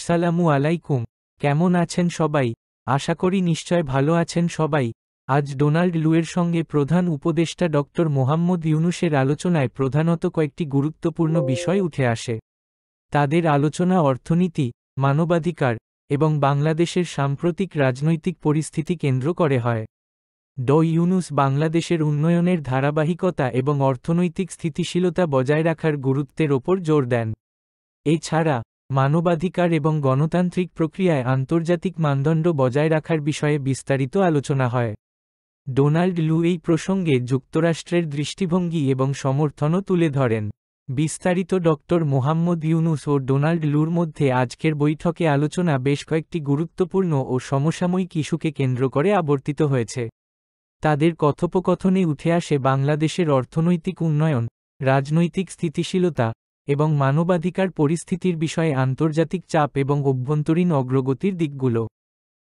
আসসালামু আলাইকুম। কেমন আছেন সবাই? আশা করি নিশ্চয় ভালো আছেন সবাই। আজ ডোনাল্ড লুয়ের সঙ্গে প্রধান উপদেষ্টা ডক্টর মোহাম্মদ ইউনূসের আলোচনায় প্রধানত কয়েকটি গুরুত্বপূর্ণ বিষয় উঠে আসে। তাদের আলোচনা অর্থনীতি, মানবাধিকার এবং বাংলাদেশের সাম্প্রতিক রাজনৈতিক পরিস্থিতি কেন্দ্র করে হয়। ইউনূস বাংলাদেশের উন্নয়নের ধারাবাহিকতা এবং অর্থনৈতিক স্থিতিশীলতা বজায় রাখার গুরুত্বের ওপর জোর দেন। এছাড়া মানবাধিকার এবং গণতান্ত্রিক প্রক্রিয়ায় আন্তর্জাতিক মানদণ্ড বজায় রাখার বিষয়ে বিস্তারিত আলোচনা হয়। ডোনাল্ড লু এই প্রসঙ্গে যুক্তরাষ্ট্রের দৃষ্টিভঙ্গি এবং সমর্থনও তুলে ধরেন। বিস্তারিত ডক্টর মোহাম্মদ ইউনূস ও ডোনাল্ড লুর মধ্যে আজকের বৈঠকে আলোচনা বেশ কয়েকটি গুরুত্বপূর্ণ ও সমসাময়িক ইস্যুকে কেন্দ্র করে আবর্তিত হয়েছে। তাদের কথোপকথনে উঠে আসে বাংলাদেশের অর্থনৈতিক উন্নয়ন, রাজনৈতিক স্থিতিশীলতা এবং মানবাধিকার পরিস্থিতির বিষয়ে আন্তর্জাতিক চাপ এবং অভ্যন্তরীণ অগ্রগতির দিকগুলো।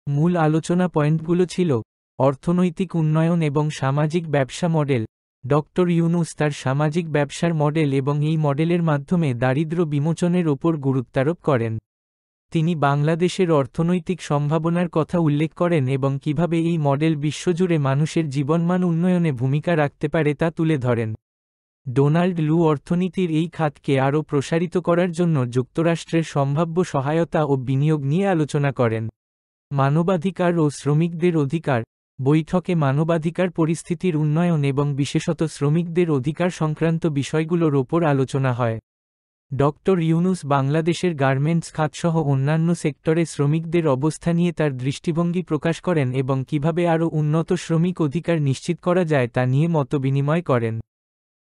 মূল আলোচনা পয়েন্টগুলো ছিল: অর্থনৈতিক উন্নয়ন এবং সামাজিক ব্যবসা মডেল। ডক্টর ইউনূস তার সামাজিক ব্যবসার মডেল এবং এই মডেলের মাধ্যমে দারিদ্র্য বিমোচনের ওপর গুরুত্বারোপ করেন। তিনি বাংলাদেশের অর্থনৈতিক সম্ভাবনার কথা উল্লেখ করেন এবং কিভাবে এই মডেল বিশ্বজুড়ে মানুষের জীবনমান উন্নয়নে ভূমিকা রাখতে পারে তা তুলে ধরেন। ডোনাল্ড লু অর্থনীতির এই খাতকে আরও প্রসারিত করার জন্য যুক্তরাষ্ট্রের সম্ভাব্য সহায়তা ও বিনিয়োগ নিয়ে আলোচনা করেন। মানবাধিকার ও শ্রমিকদের অধিকার। বৈঠকে মানবাধিকার পরিস্থিতির উন্নয়ন এবং বিশেষত শ্রমিকদের অধিকার সংক্রান্ত বিষয়গুলোর ওপর আলোচনা হয়। ডক্টর ইউনূস বাংলাদেশের গার্মেন্টস খাতসহ অন্যান্য সেক্টরে শ্রমিকদের অবস্থা নিয়ে তার দৃষ্টিভঙ্গি প্রকাশ করেন এবং কিভাবে আরও উন্নত শ্রমিক অধিকার নিশ্চিত করা যায় তা নিয়ে মতবিনিময় করেন।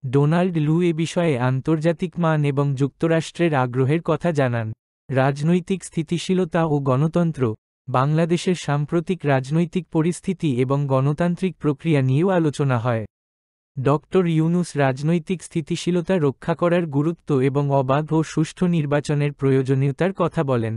ডোনাল্ড লু এ বিষয়ে আন্তর্জাতিক মান এবং যুক্তরাষ্ট্রের আগ্রহের কথা জানান। রাজনৈতিক স্থিতিশীলতা ও গণতন্ত্র। বাংলাদেশের সাম্প্রতিক রাজনৈতিক পরিস্থিতি এবং গণতান্ত্রিক প্রক্রিয়া নিয়েও আলোচনা হয়। ডক্টর ইউনূস রাজনৈতিক স্থিতিশীলতা রক্ষা করার গুরুত্ব এবং অবাধ ও সুষ্ঠু নির্বাচনের প্রয়োজনীয়তার কথা বলেন।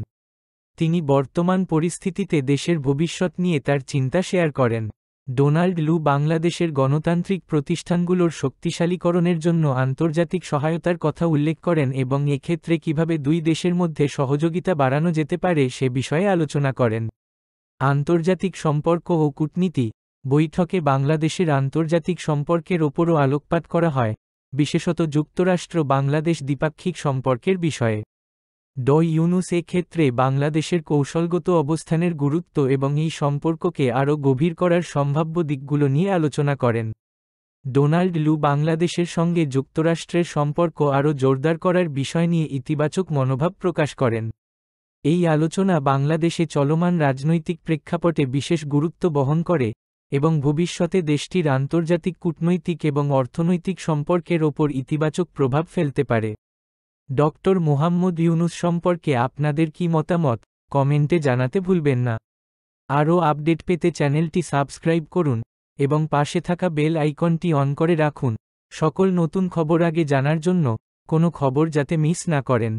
তিনি বর্তমান পরিস্থিতিতে দেশের ভবিষ্যৎ নিয়ে তার চিন্তা শেয়ার করেন। ডোনাল্ড লু বাংলাদেশের গণতান্ত্রিক প্রতিষ্ঠানগুলোর শক্তিশালীকরণের জন্য আন্তর্জাতিক সহায়তার কথা উল্লেখ করেন এবং এক্ষেত্রে কিভাবে দুই দেশের মধ্যে সহযোগিতা বাড়ানো যেতে পারে সে বিষয়ে আলোচনা করেন। আন্তর্জাতিক সম্পর্ক ও কূটনীতি। বৈঠকে বাংলাদেশের আন্তর্জাতিক সম্পর্কের ওপরও আলোকপাত করা হয়, বিশেষত যুক্তরাষ্ট্র বাংলাদেশ দ্বিপাক্ষিক সম্পর্কের বিষয়ে। ইউনূস এ ক্ষেত্রে বাংলাদেশের কৌশলগত অবস্থানের গুরুত্ব এবং এই সম্পর্ককে আরও গভীর করার সম্ভাব্য দিকগুলো নিয়ে আলোচনা করেন। ডোনাল্ড লু বাংলাদেশের সঙ্গে যুক্তরাষ্ট্রের সম্পর্ক আরও জোরদার করার বিষয় নিয়ে ইতিবাচক মনোভাব প্রকাশ করেন। এই আলোচনা বাংলাদেশে চলমান রাজনৈতিক প্রেক্ষাপটে বিশেষ গুরুত্ব বহন করে এবং ভবিষ্যতে দেশটির আন্তর্জাতিক কূটনৈতিক এবং অর্থনৈতিক সম্পর্কের ওপর ইতিবাচক প্রভাব ফেলতে পারে। ডক্টর মোহাম্মদ ইউনূস সম্পর্কে আপনাদের কি মতামত কমেন্টে জানাতে ভুলবেন না। আরও আপডেট পেতে চ্যানেলটি সাবস্ক্রাইব করুন এবং পাশে থাকা বেল আইকনটি অন করে রাখুন সকল নতুন খবর আগে জানার জন্য, কোনো খবর যাতে মিস না করেন।